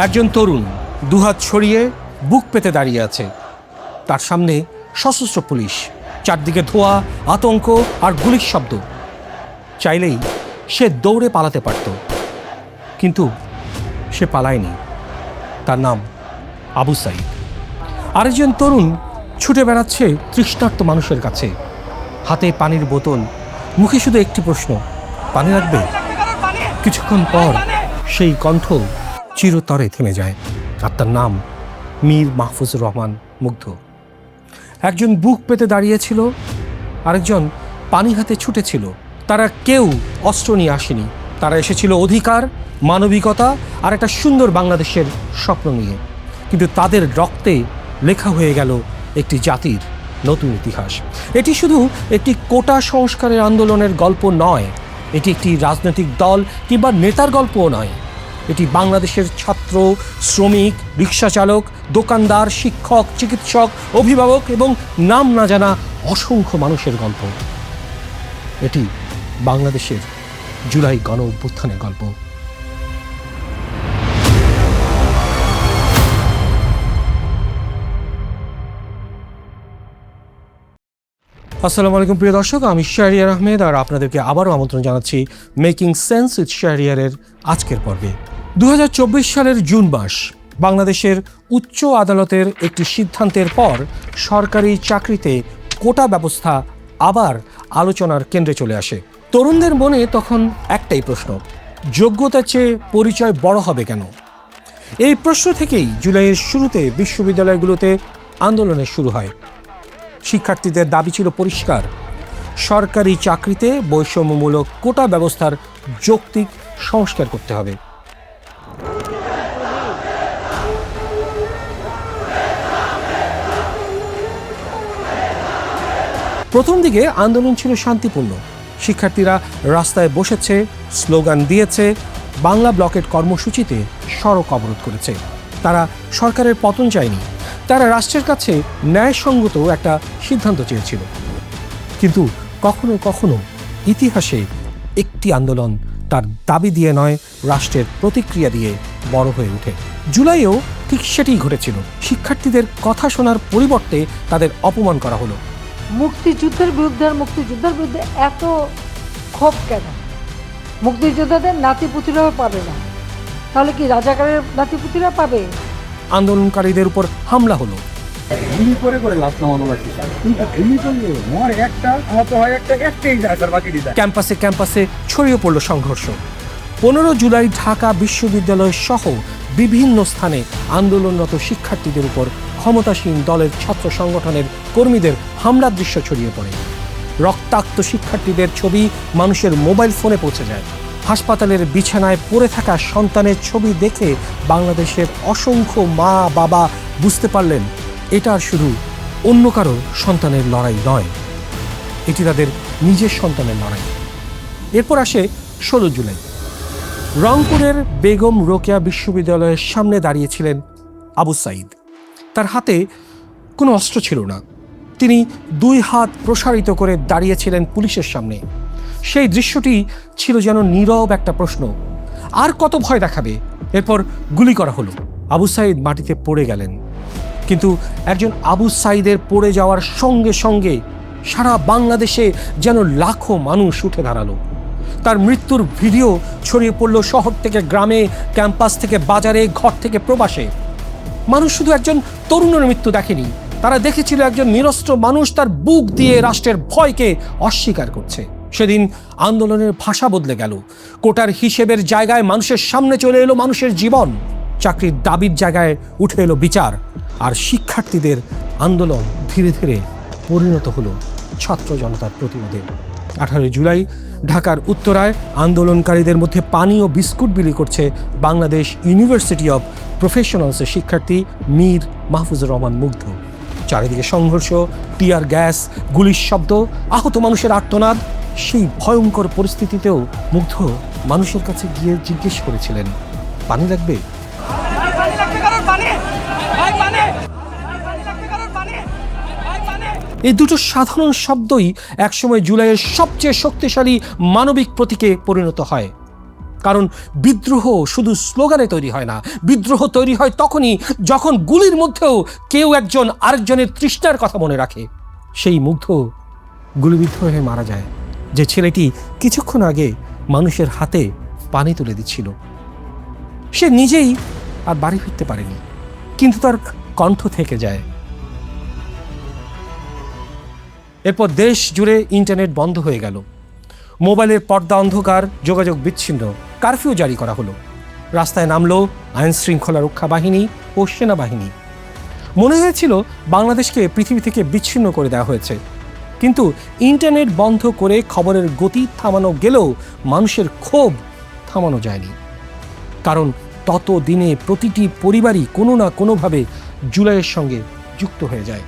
একজন তরুণ দুহাত ছড়িয়ে বুক পেতে দাঁড়িয়ে আছে। তার সামনে সশস্ত্র পুলিশ, চারদিকে ধোঁয়া, আতঙ্ক আর গুলির শব্দ। চাইলেই সে দৌড়ে পালাতে পারত, কিন্তু সে পালায়নি। তার নাম আবু সাইদ। আরেকজন তরুণ ছুটে বেড়াচ্ছে তৃষ্ণার্ত মানুষের কাছে, হাতে পানির বোতল, মুখে শুধু একটি প্রশ্ন, পানি লাগবে? কিছুক্ষণ পর সেই কণ্ঠ চিরতরে থেমে যায়, আর তার নাম মীর মাহফুজুর রহমান মুগ্ধ। একজন বুক পেতে দাঁড়িয়েছিল, আরেকজন পানি হাতে ছুটেছিল। তারা কেউ অস্ত্র নিয়ে আসেনি, তারা এসেছিল অধিকার, মানবিকতা আর একটা সুন্দর বাংলাদেশের স্বপ্ন নিয়ে। কিন্তু তাদের রক্তে লেখা হয়ে গেল একটি জাতির নতুন ইতিহাস। এটি শুধু একটি কোটা সংস্কারের আন্দোলনের গল্প নয়, এটি একটি রাজনৈতিক দল কিংবা নেতার গল্পও নয়। এটি বাংলাদেশের ছাত্র, শ্রমিক, রিক্সা চালক, দোকানদার, শিক্ষক, চিকিৎসক, অভিভাবক এবং নাম না জানা অসংখ্য মানুষের গল্প। এটি বাংলাদেশের জুলাই গণ অভ্যুত্থানের গল্প। আসসালামু আলাইকুম প্রিয় দর্শক, আমি শাহরিয়ার আহমেদ আর আপনাদেরকে আবারও আমন্ত্রণ জানাচ্ছি মেকিং সেন্স উইথ শাহরিয়ারের আজকের পর্বে। 2024 সালের জুন মাস, বাংলাদেশের উচ্চ আদালতের একটি সিদ্ধান্তের পর সরকারি চাকরিতে কোটা ব্যবস্থা আবার আলোচনার কেন্দ্রে চলে আসে। তরুণদের মনে তখন একটাই প্রশ্ন, যোগ্যতার চেয়ে পরিচয় বড় হবে কেন? এই প্রশ্ন থেকেই জুলাইয়ের শুরুতে বিশ্ববিদ্যালয়গুলোতে আন্দোলনের শুরু হয়। শিক্ষার্থীদের দাবি ছিল পরিষ্কার, সরকারি চাকরিতে বৈষম্যমূলক কোটা ব্যবস্থার যৌক্তিক সংস্কার করতে হবে। প্রথম দিকে আন্দোলন ছিল শান্তিপূর্ণ। শিক্ষার্থীরা রাস্তায় বসেছে, স্লোগান দিয়েছে, বাংলা ব্লকের কর্মসূচিতে সড়ক অবরোধ করেছে। তারা সরকারের পতন চায়নি, তারা রাষ্ট্রের কাছে ন্যায়সঙ্গত একটা সিদ্ধান্ত চেয়েছিল। কিন্তু কখনো কখনো ইতিহাসে একটি আন্দোলন তার দাবি দিয়ে নয়, রাষ্ট্রের প্রতিক্রিয়া দিয়ে বড় হয়ে ওঠে। জুলাইয়েও ঠিক সেটাই ঘটেছিল। শিক্ষার্থীদের কথা শোনার পরিবর্তে তাদের অপমান করা হলো। মুক্তিযুদ্ধের বিরুদ্ধে এত ক্ষোভ কেন? মুক্তিযোদ্ধাদের নাতিপুতিরাও পাবে না, তাহলে কি রাজাকারের নাতিপুতিরা পাবে? আন্দোলনকারীদের উপর হামলা হলো। ক্যাম্পাসে ক্যাম্পাসে ছড়িয়ে পড়ল সংঘর্ষ। 15 জুলাই ঢাকা বিশ্ববিদ্যালয় সহ বিভিন্ন স্থানে আন্দোলনরত শিক্ষার্থীদের উপর ক্ষমতাসীন দলের ছাত্র সংগঠনের কর্মীদের হামলার দৃশ্য ছড়িয়ে পড়ে। রক্তাক্ত শিক্ষার্থীদের ছবি মানুষের মোবাইল ফোনে পৌঁছে যায়। হাসপাতালের বিছানায় পড়ে থাকা সন্তানের ছবি দেখে বাংলাদেশের অসংখ্য মা বাবা বুঝতে পারলেন, এটা আর শুধু অন্য কারো সন্তানের লড়াই নয়, এটি তাদের নিজের সন্তানের লড়াই। এরপর আসে 16 জুলাই। রংপুরের বেগম রোকেয়া বিশ্ববিদ্যালয়ের সামনে দাঁড়িয়েছিলেন আবু সাইদ। তার হাতে কোনো অস্ত্র ছিল না, তিনি 2 হাত প্রসারিত করে দাঁড়িয়েছিলেন পুলিশের সামনে। সেই দৃশ্যটি ছিল যেন নীরব একটা প্রশ্ন, আর কত ভয় দেখাবে? এরপর গুলি করা হলো, আবু সাইদ মাটিতে পড়ে গেলেন। কিন্তু একজন আবু সাইদের পড়ে যাওয়ার সঙ্গে সঙ্গে সারা বাংলাদেশে যেন লাখো মানুষ উঠে দাঁড়ালো। তার মৃত্যুর ভিডিও ছড়িয়ে পড়ল শহর থেকে গ্রামে, ক্যাম্পাস থেকে বাজারে, ঘর থেকে প্রবাসে। মানুষ শুধু একজন তরুণের মৃত্যু দেখেনি, তারা দেখেছিল একজন নিরস্ত্র মানুষ তার বুক দিয়ে রাষ্ট্রের ভয়কে অস্বীকার করছে। সেদিন আন্দোলনের ভাষা বদলে গেল। কোটার হিসেবের জায়গায় মানুষের সামনে চলে এলো মানুষের জীবন। চাকরির দাবির জায়গায় উঠে এলো বিচার। আর শিক্ষার্থীদের আন্দোলন ধীরে ধীরে পরিণত হলো ছাত্র জনতার প্রতিরোধে। 18 জুলাই ঢাকার উত্তরায় আন্দোলনকারীদের মধ্যে পানি ও বিস্কুট বিলি করছে বাংলাদেশ ইউনিভার্সিটি অব প্রফেশনালসের শিক্ষার্থী মীর মাহফুজুর রহমান মুগ্ধ। চারিদিকে সংঘর্ষ, টিয়ার গ্যাস, গুলির শব্দ, আহত মানুষের আর্তনাদ। সেই ভয়ঙ্কর পরিস্থিতিতেও মুগ্ধ মানুষের কাছে গিয়ে জিজ্ঞেস করেছিলেন, পানি লাগবে? এই দুটো সাধারণ শব্দই একসময় জুলাইয়ের সবচেয়ে শক্তিশালী মানবিক প্রতীকে পরিণত হয়। কারণ বিদ্রোহ শুধু স্লোগানে তৈরি হয় না, বিদ্রোহ তৈরি হয় তখনই যখন গুলির মধ্যেও কেউ একজন আরেকজনের তৃষ্ণার কথা মনে রাখে। সেই মুগ্ধ গুলিবিদ্ধ হয়ে মারা যায় যে ছেলেটি কিছুক্ষণ আগে মানুষের হাতে পানি তুলে দিচ্ছিল। সে নিজেই আর বাড়ি ফিরতে পারেনি, কিন্তু তার কণ্ঠ থেকে যায়। এরপর দেশ জুড়ে ইন্টারনেট বন্ধ হয়ে গেল, মোবাইলের পর্দা অন্ধকার, যোগাযোগ বিচ্ছিন্ন, কারফিউ জারি করা হলো। রাস্তায় নামলো আইন শৃঙ্খলা রক্ষা বাহিনী ও সেনাবাহিনী। মনে হয়েছিল বাংলাদেশকে পৃথিবী থেকে বিচ্ছিন্ন করে দেওয়া হয়েছে, কিন্তু ইন্টারনেট বন্ধ করে খবরের গতি থামানো গেলেও মানুষের ক্ষোভ থামানো যায়নি। কারণ তত দিনে প্রতিটি পরিবারই কোনো না কোনোভাবে জুলাইয়ের সঙ্গে যুক্ত হয়ে যায়।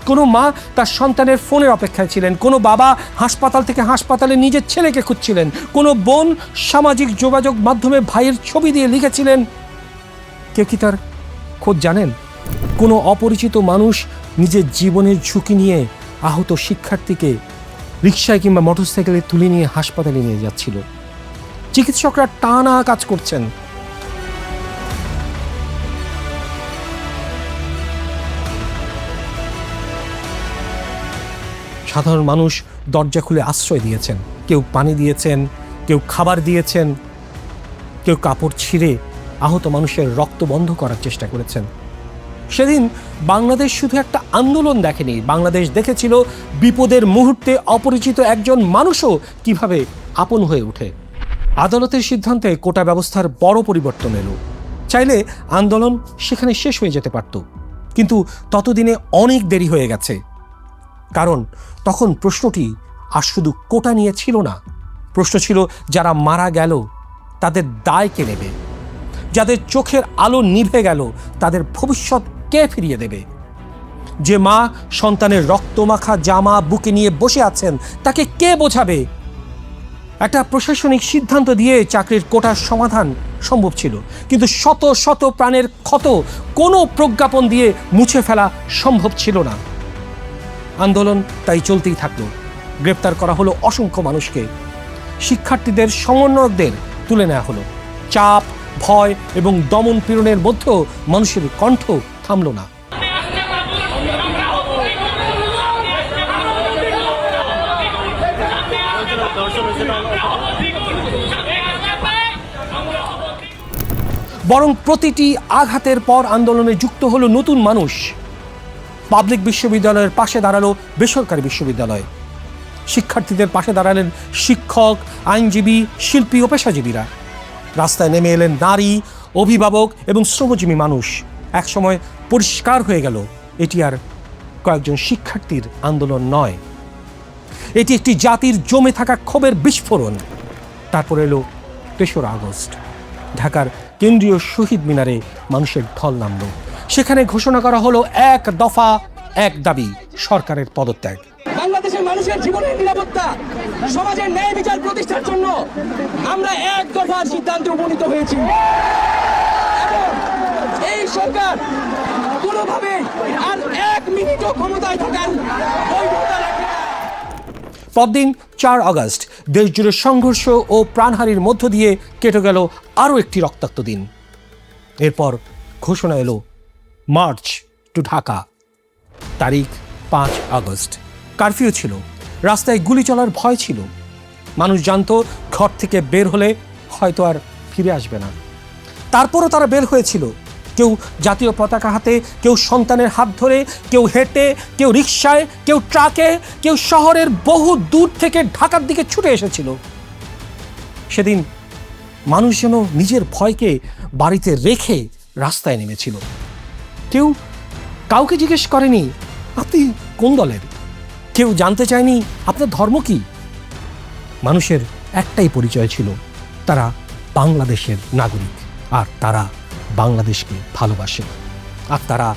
কোনো মা তার সন্তানের ফোনের অপেক্ষায় ছিলেন, কোনো বাবা হাসপাতাল থেকে হাসপাতালে নিজের ছেলেকে খুঁজছিলেন, কোনো বোন সামাজিক যোগাযোগ মাধ্যমে ভাইয়ের ছবি দিয়ে লিখেছিলেন। কেউ কি তার খোঁজ জানেন? কোনো অপরিচিত মানুষ নিজের জীবনের ঝুঁকি নিয়ে আহত শিক্ষার্থীকে রিকশায় কিংবা মোটরসাইকেলে তুলে নিয়ে হাসপাতালে নিয়ে যাচ্ছিল। চিকিৎসকরা টানা কাজ করছেন। সাধারণ মানুষ দরজা খুলে আশ্রয় দিয়েছেন, কেউ পানি দিয়েছেন, কেউ খাবার দিয়েছেন, কেউ কাপড় ছিঁড়ে আহত মানুষের রক্ত বন্ধ করার চেষ্টা করেছেন। সেদিন বাংলাদেশ শুধু একটা আন্দোলন দেখেনি, বাংলাদেশ দেখেছিল বিপদের মুহূর্তে অপরিচিত একজন মানুষও কিভাবে আপন হয়ে ওঠে। আদালতের সিদ্ধান্তে কোটা ব্যবস্থার বড় পরিবর্তন এলো। চাইলে আন্দোলন সেখানে শেষ হয়ে যেতে পারত, কিন্তু ততদিনে অনেক দেরি হয়ে গেছে। কারণ তখন প্রশ্নটি আর শুধু কোটা নিয়ে ছিল না, প্রশ্ন ছিল যারা মারা গেল তাদের দায় কে নেবে, যাদের চোখের আলো নিভে গেল তাদের ভবিষ্যৎ কে ফিরিয়ে দেবে, যে মা সন্তানের রক্তমাখা জামা বুকে নিয়ে বসে আছেন তাকে কে বোঝাবে। একটা প্রশাসনিক সিদ্ধান্ত দিয়ে চাকরির কোটার সমাধান সম্ভব ছিল, কিন্তু শত শত প্রাণের ক্ষত কোনো প্রজ্ঞাপন দিয়ে মুছে ফেলা সম্ভব ছিল না। আন্দোলন তাই চলতেই থাকলো। গ্রেপ্তার করা হলো অসংখ্য মানুষকে, শিক্ষার্থীদের সমন্বয়কদের তুলে নেওয়া হলো। চাপ, ভয় এবং দমন পীড়নের মধ্যেও মানুষের কণ্ঠ থামল না। বরং প্রতিটি আঘাতের পর আন্দোলনে যুক্ত হলো নতুন মানুষ। পাবলিক বিশ্ববিদ্যালয়ের পাশে দাঁড়ালো বেসরকারি বিশ্ববিদ্যালয়, শিক্ষার্থীদের পাশে দাঁড়ালেন শিক্ষক, আইনজীবী, শিল্পী ও পেশাজীবীরা। রাস্তায় নেমে এলেন নারী, অভিভাবক এবং শ্রমজীবী মানুষ। একসময় পরিষ্কার হয়ে গেল এটি আর কয়েকজন শিক্ষার্থীর আন্দোলন নয়, এটি একটি জাতির জমে থাকা ক্ষোভের বিস্ফোরণ। তারপর এলো ৩রা আগস্ট। ঢাকার কেন্দ্রীয় শহীদ মিনারে মানুষের ঢল নামল। সেখানে ঘোষণা করা হলো এক দফা এক দাবি, সরকারের পদত্যাগ। বাংলাদেশের মানুষের জীবনের নিরাপত্তা, সমাজের ন্যায় বিচার প্রতিষ্ঠার জন্য আমরা এক দফার সিদ্ধান্তে উপনীত হয়েছি। এই সরকার কোনোভাবে আর ১ মিনিটও ক্ষমতায় থাকার বৈধতা রাখে না। পরদিন ৪ আগস্ট দেশজুড়ে সংঘর্ষ ও প্রাণহানির মধ্য দিয়ে কেটে গেল আরও একটি রক্তাক্ত দিন। এরপর ঘোষণা এলো মার্চ টু ঢাকা। তারিখ ৫ আগস্ট। কারফিউ ছিল, রাস্তায় গুলি চলার ভয় ছিল। মানুষ জানতো ঘর থেকে বের হলে হয়তো আর ফিরে আসবে না। তারপরও তারা বের হয়েছিল, কেউ জাতীয় পতাকা হাতে, কেউ সন্তানের হাত ধরে, কেউ হেঁটে, কেউ রিকশায়, কেউ ট্রাকে, কেউ শহরের বহু দূর থেকে ঢাকার দিকে ছুটে এসেছিল। সেদিন মানুষ যেন নিজের ভয়কে বাড়িতে রেখে রাস্তায় নেমেছিল। কেউ কাউকে জিজ্ঞেস করেনি আপনি কোন দলের, কেউ জানতে চায়নি আপনার ধর্ম কি। মানুষের একটাই পরিচয় ছিল, তারা বাংলাদেশের নাগরিক, আর তারা বাংলাদেশকে ভালোবাসে, আর তারা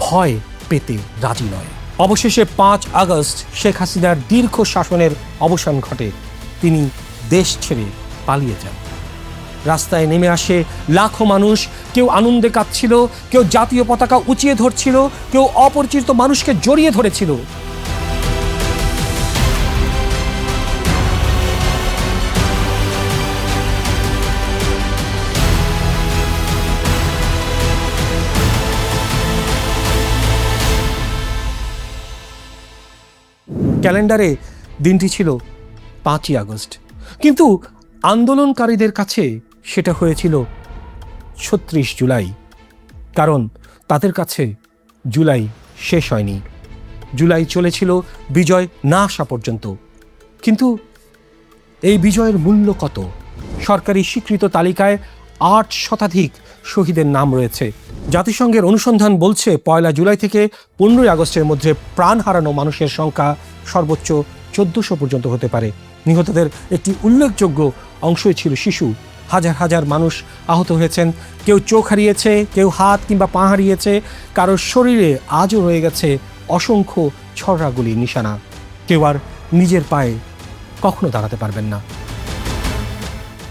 ভয় পেতে রাজি নয়। অবশেষে ৫ আগস্ট শেখ হাসিনার দীর্ঘ শাসনের অবসান ঘটে। তিনি দেশ ছেড়ে পালিয়ে যান। রাস্তায় নেমে আসে লাখো মানুষ, কেউ আনন্দে কাঁদছিল, কেউ জাতীয় পতাকা উঁচিয়ে ধরছিল, কেউ অপরিচিত মানুষকে জড়িয়ে ধরেছিল। ক্যালেন্ডারে দিনটি ছিল 5ই আগস্ট, কিন্তু আন্দোলনকারীদের কাছে সেটা হয়েছিল 36 জুলাই, কারণ তাদের কাছে জুলাই শেষ হয়নি, জুলাই চলেছিল বিজয় না আসা পর্যন্ত। কিন্তু এই বিজয়ের মূল্য কত? সরকারি স্বীকৃত তালিকায় 8 শতাধিক শহীদের নাম রয়েছে। জাতিসংঘের অনুসন্ধান বলছে 1 জুলাই থেকে 15 আগস্টের মধ্যে প্রাণ হারানো মানুষের সংখ্যা সর্বোচ্চ 1400 পর্যন্ত হতে পারে। নিহতদের একটি উল্লেখযোগ্য অংশই ছিল শিশু। হাজার হাজার মানুষ আহত হয়েছেন, কেউ চোখ হারিয়েছে, কেউ হাত কিংবা পা হারিয়েছে, কারোর শরীরে আজও রয়ে গেছে অসংখ্য ছড়াগুলির নিশানা। কেউ আর নিজের পায়ে কখনো দাঁড়াতে পারবেন না।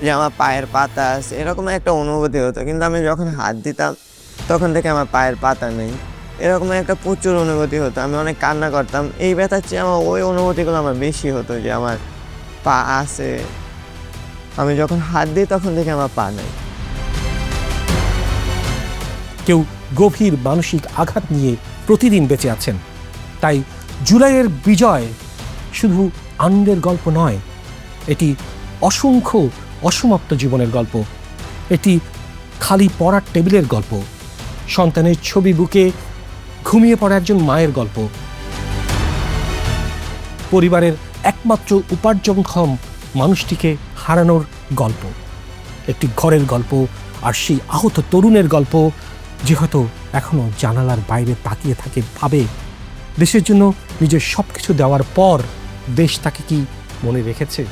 যে আমার পায়ের পাতা আছে এরকম একটা অনুভূতি হতো, কিন্তু আমি যখন হাত দিতাম তখন থেকে আমার পায়ের পাতা নেই, এরকম একটা প্রচুর অনুভূতি হতো। আমি অনেক কান্না করতাম। এই ব্যথার চেয়ে আমার ওই অনুভূতিগুলো আমার বেশি হতো, যে আমার পা আছে, আমি যখন হাত দিই তখন থেকে আমার পা নেই। কেউ গভীর মানসিক আঘাত নিয়ে প্রতিদিন বেঁচে আছেন। তাই জুলাইয়ের বিজয় শুধু আনন্দের গল্প নয়, এটি অসংখ্য অসমাপ্ত জীবনের গল্প। এটি খালি পড়ার টেবিলের গল্প, সন্তানের ছবি বুকে ঘুমিয়ে পড়া একজন মায়ের গল্প, পরিবারের একমাত্র উপার্জনক্ষম মানুষটিকে হারানোর গল্প, একটি ঘরের গল্প, আর সেই আহত তরুণের গল্প যে হয়তো এখনো জানালার বাইরে তাকিয়ে থাকে, ভাবে দেশের জন্য নিজের সব কিছু দেওয়ার পর দেশ তাকে কি মনে রেখেছে।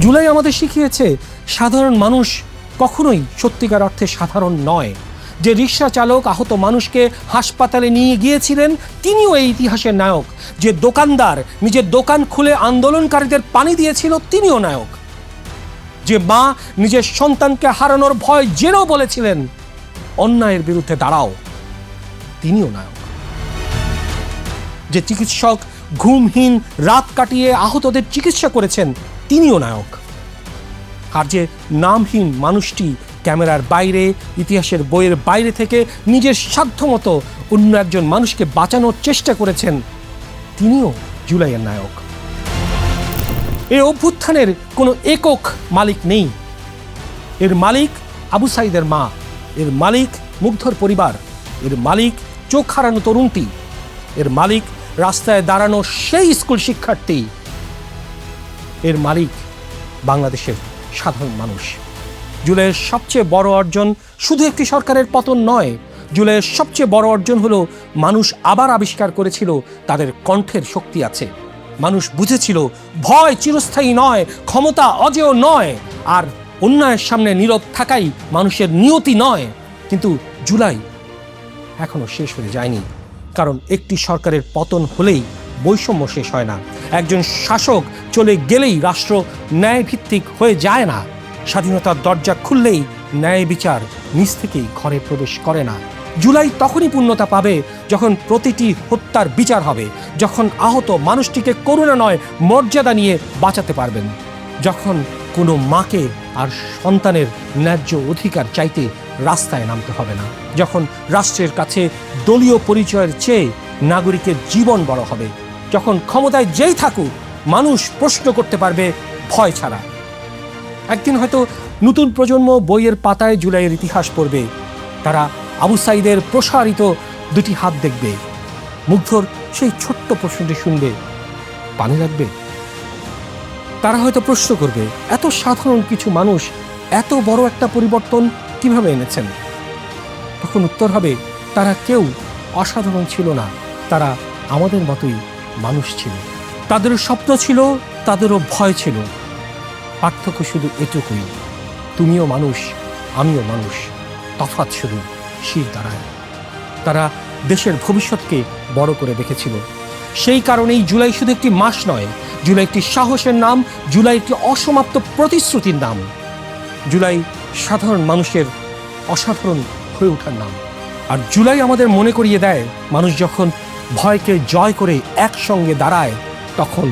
জুলাই আমাদের শিখিয়েছে সাধারণ মানুষ কখনোই সত্যিকার অর্থে সাধারণ নয়। যে রিক্সা চালক আহত মানুষকে হাসপাতালে নিয়ে গিয়েছিলেন তিনিও এই ইতিহাসের নায়ক। যে দোকানদার নিজের দোকান খুলে আন্দোলনকারীদের পানি দিয়েছিল তিনিও নায়ক। যে মা নিজের সন্তানকে হারানোর ভয় জেনেও বলেছিলেন অন্যায়ের বিরুদ্ধে দাঁড়াও, তিনিও নায়ক। যে চিকিৎসক ঘুমহীন রাত কাটিয়ে আহতদের চিকিৎসা করেছেন তিনিও নায়ক। আর যে নামহীন মানুষটি ক্যামেরার বাইরে, ইতিহাসের বইয়ের বাইরে থেকে নিজের সাধ্যমতো অন্য একজন মানুষকে বাঁচানোর চেষ্টা করেছেন তিনিও জুলাইয়ের নায়ক। এই অভ্যুত্থানের কোনো একক মালিক নেই। এর মালিক আবু সাইদের মা, এর মালিক মুগ্ধর পরিবার, এর মালিক চোখ হারানো তরুণটি, এর মালিক রাস্তায় দাঁড়ানো সেই স্কুল শিক্ষার্থী, এর মালিক বাংলাদেশের সাধারণ মানুষ। জুলাইয়ের সবচেয়ে বড় অর্জন শুধু একটি সরকারের পতন নয়, জুলাইয়ের সবচেয়ে বড় অর্জন হলো মানুষ আবার আবিষ্কার করেছিল তাদের কণ্ঠের শক্তি আছে। মানুষ বুঝেছিল ভয় চিরস্থায়ী নয়, ক্ষমতা অজেয় নয়, আর অন্যায়ের সামনে নীরব থাকাই মানুষের নিয়তি নয়। কিন্তু জুলাই এখনো শেষ হয়ে যায়নি, কারণ একটি সরকারের পতন হলেই বৈষম্য শেষ হয় না। একজন শাসক চলে গেলেই রাষ্ট্র ন্যায়ভিত্তিক হয়ে যায় না। স্বাধীনতার দরজা খুললেই ন্যায় বিচার নিজ থেকেই ঘরে প্রবেশ করে না। জুলাই তখনই পূর্ণতা পাবে যখন প্রতিটি হত্যার বিচার হবে, যখন আহত মানুষটিকে করুণা নয় মর্যাদা নিয়ে বাঁচাতে পারবেন, যখন কোনো মাকে আর সন্তানের ন্যায্য অধিকার চাইতে রাস্তায় নামতে হবে না, যখন রাষ্ট্রের কাছে দলীয় পরিচয়ের চেয়ে নাগরিকের জীবন বড় হবে, যখন ক্ষমতায় যেই থাকুক মানুষ প্রশ্ন করতে পারবে ভয় ছাড়া। একদিন হয়তো নতুন প্রজন্ম বইয়ের পাতায় জুলাইয়ের ইতিহাস পড়বে। তারা আবু সাইদের প্রসারিত দুটি হাত দেখবে, মুগ্ধর সেই ছোট্ট প্রশ্নটি শুনবে, পানি লাগবে। তারা হয়তো প্রশ্ন করবে এত সাধারণ কিছু মানুষ এত বড় একটা পরিবর্তন কিভাবে এনেছেন। তখন উত্তর হবে তারা কেউ অসাধারণ ছিল না, তারা আমাদের মতোই মানুষ ছিল। তাদেরও স্বপ্ন ছিল, তাদেরও ভয় ছিল। পার্থক্য শুধু এটুকুই, তুমিও মানুষ, আমিও মানুষ, তফাৎ শুধু শির দাঁড়ায়। তারা দেশের ভবিষ্যৎকে বড় করে দেখেছিল। সেই কারণেই জুলাই শুধু একটি মাস নয়, জুলাই একটি সাহসের নাম, জুলাই একটি অসমাপ্ত প্রতিশ্রুতির নাম, জুলাই সাধারণ মানুষের অসাধারণ হয়ে ওঠার নাম। আর জুলাই আমাদের মনে করিয়ে দেয় মানুষ যখন ভয়কে জয় করে একসঙ্গে দাঁড়ায় তখন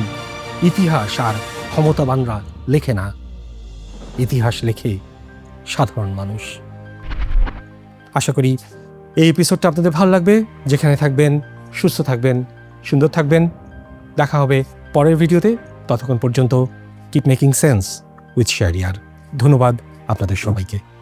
ইতিহাস আর ক্ষমতাবানরা লেখে না, ইতিহাস লেখে সাধারণ মানুষ। আশা করি এই এপিসোডটা আপনাদের ভালো লাগবে। যেখানে থাকবেন সুস্থ থাকবেন, সুন্দর থাকবেন। দেখা হবে পরের ভিডিওতে। ততক্ষণ পর্যন্ত keep making sense with Shahriar. ধন্যবাদ আপনাদের সবাইকে।